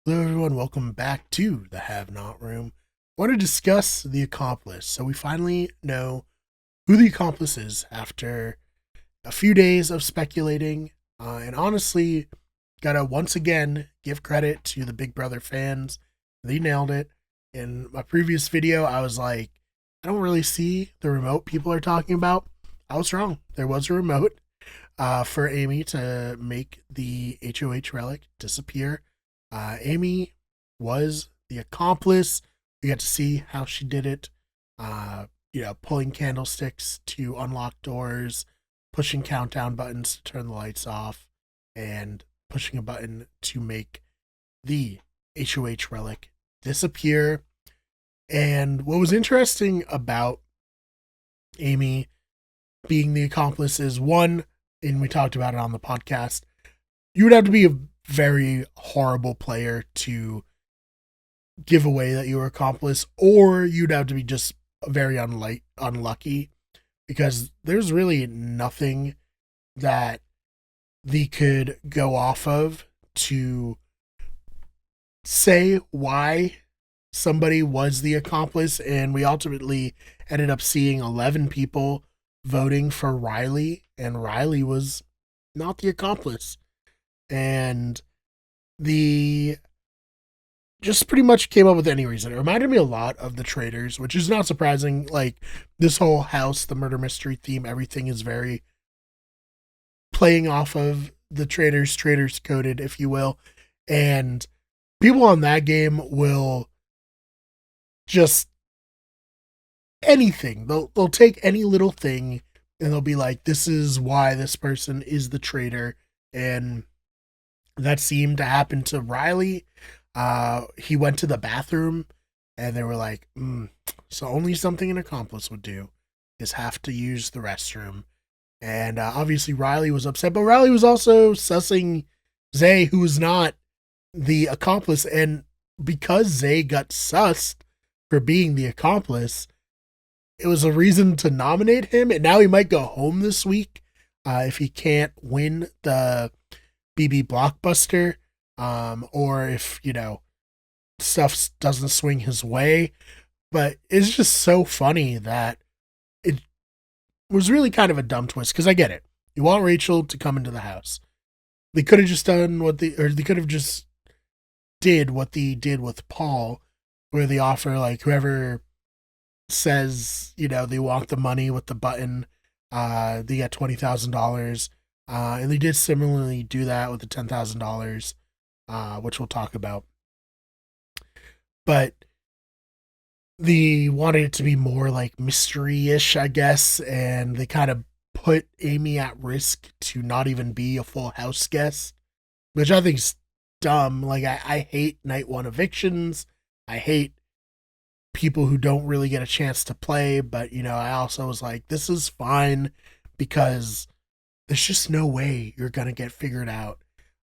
Hello, everyone. Welcome back to the Have Not Room. I want to discuss the Accomplice. So, we finally know who the Accomplice is after a few days of speculating. And honestly, gotta once again give credit to the Big Brother fans. They nailed it. In my previous video, I was like, I don't really see the remote people are talking about. I was wrong. There was a remote for Amy to make the HOH relic disappear. Amy was the accomplice. We got to see how she did it. Pulling candlesticks to unlock doors, pushing countdown buttons to turn the lights off, and pushing a button to make the HOH relic disappear. And what was interesting about Amy being the accomplice is one, and we talked about it on the podcast, you would have to be a very horrible player to give away that you were accomplice, or you'd have to be just very unlucky, because there's really nothing that they could go off of to say why somebody was the accomplice. And we ultimately ended up seeing 11 people voting for Riley, and Riley was not the accomplice. And the just pretty much came up with any reason. It reminded me a lot of the Traitors, which is not surprising. Like, this whole house, the murder mystery theme, everything is very playing off of the Traitors coded, if you will. And people on that game will just anything. They'll take any little thing and they'll be like, this is why this person is the traitor. And that seemed to happen to Riley. He went to the bathroom and they were like, so only something an accomplice would do is have to use the restroom. And obviously Riley was upset, but Riley was also sussing Zay, who was not the accomplice. And because Zay got sussed for being the accomplice, it was a reason to nominate him. And now he might go home this week if he can't win the BB Blockbuster, or if, stuff doesn't swing his way. But it's just so funny that it was really kind of a dumb twist, because I get it. You want Rachel to come into the house. They could have just done they could have just did what they did with Paul, where they offer, like, whoever says, they want the money with the button, they get $20,000. And they did similarly do that with the $10,000, which we'll talk about. But they wanted it to be more like mystery-ish, I guess, and they kind of put Amy at risk to not even be a full house guest, which I think is dumb. Like, I hate night one evictions. I hate people who don't really get a chance to play, but, I also was like, this is fine, because there's just no way you're going to get figured out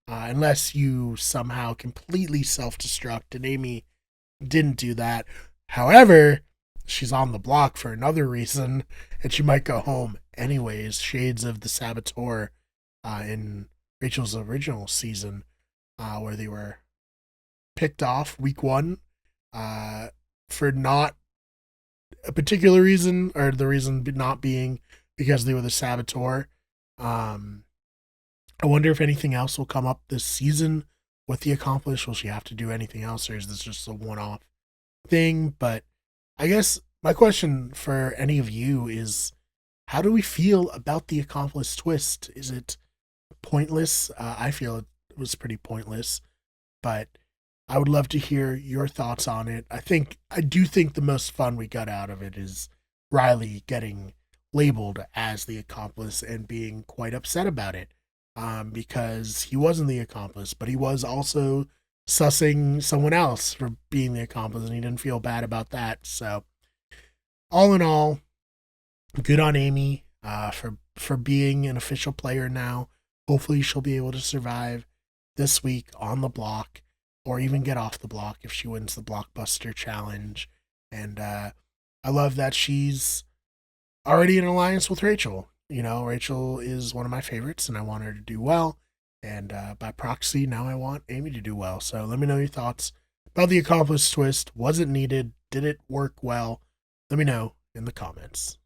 unless you somehow completely self-destruct, and Amy didn't do that. However, she's on the block for another reason, and she might go home anyways. Shades of the Saboteur in Rachel's original season, where they were picked off week one for not a particular reason, or the reason not being because they were the Saboteur. I wonder if anything else will come up this season with the Accomplice. Will she have to do anything else, or is this just a one-off thing? But I guess my question for any of you is, how do we feel about the Accomplice twist? Is it pointless? I feel it was pretty pointless, but I would love to hear your thoughts on it. I do think the most fun we got out of it is Riley getting labeled as the accomplice and being quite upset about it, because he wasn't the accomplice, but he was also sussing someone else for being the accomplice, and he didn't feel bad about that. So all in all, good on Amy for being an official player now. Hopefully she'll be able to survive this week on the block, or even get off the block if she wins the Blockbuster challenge. And I love that she's already in alliance with Rachel. Rachel is one of my favorites, and I want her to do well. And by proxy, now I want Amy to do well. So let me know your thoughts about the Accomplice twist. Was it needed? Did it work well? Let me know in the comments.